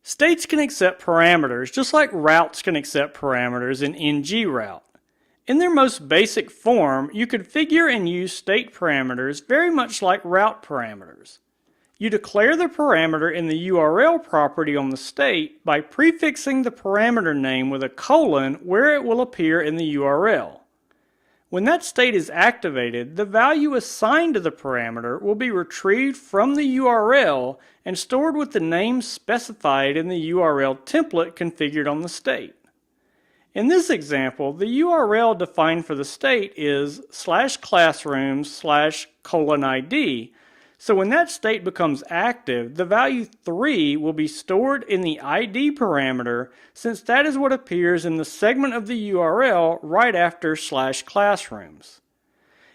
States can accept parameters just like routes can accept parameters in NGRoute. In their most basic form, you configure and use state parameters very much like route parameters. You declare the parameter in the URL property on the state by prefixing the parameter name with a colon where it will appear in the URL. When that state is activated, the value assigned to the parameter will be retrieved from the URL and stored with the name specified in the URL template configured on the state. In this example, the URL defined for the state is /classrooms/:ID, so when that state becomes active, the value 3 will be stored in the ID parameter since that is what appears in the segment of the URL right after /classrooms.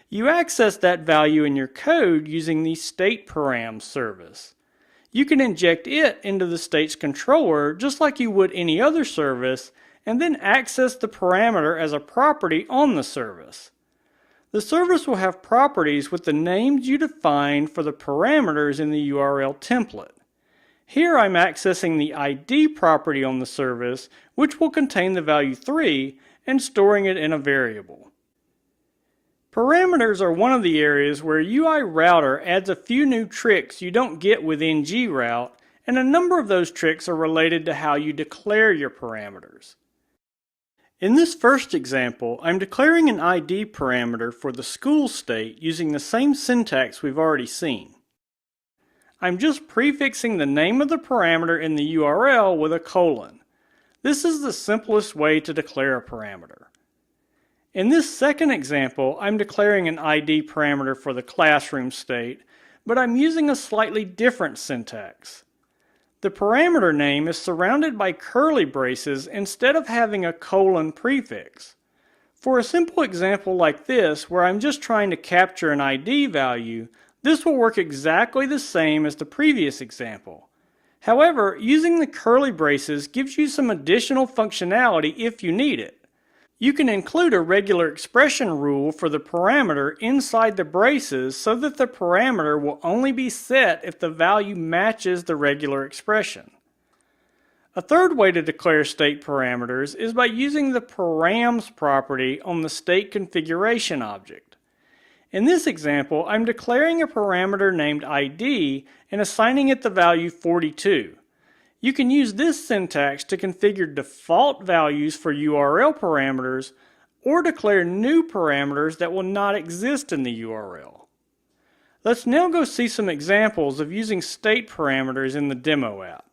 You access that value in your code using the stateParam service. You can inject it into the state's controller just like you would any other service and then access the parameter as a property on the service. The service will have properties with the names you define for the parameters in the URL template. Here I'm accessing the ID property on the service, which will contain the value 3, and storing it in a variable. Parameters are one of the areas where UI Router adds a few new tricks you don't get with NGRoute, and a number of those tricks are related to how you declare your parameters. In this first example, I'm declaring an ID parameter for the school state using the same syntax we've already seen. I'm just prefixing the name of the parameter in the URL with a colon. This is the simplest way to declare a parameter. In this second example, I'm declaring an ID parameter for the classroom state, but I'm using a slightly different syntax. The parameter name is surrounded by curly braces instead of having a colon prefix. For a simple example like this, where I'm just trying to capture an ID value, this will work exactly the same as the previous example. However, using the curly braces gives you some additional functionality if you need it. You can include a regular expression rule for the parameter inside the braces so that the parameter will only be set if the value matches the regular expression. A third way to declare state parameters is by using the params property on the state configuration object. In this example, I'm declaring a parameter named ID and assigning it the value 42. You can use this syntax to configure default values for URL parameters or declare new parameters that will not exist in the URL. Let's now go see some examples of using state parameters in the demo app.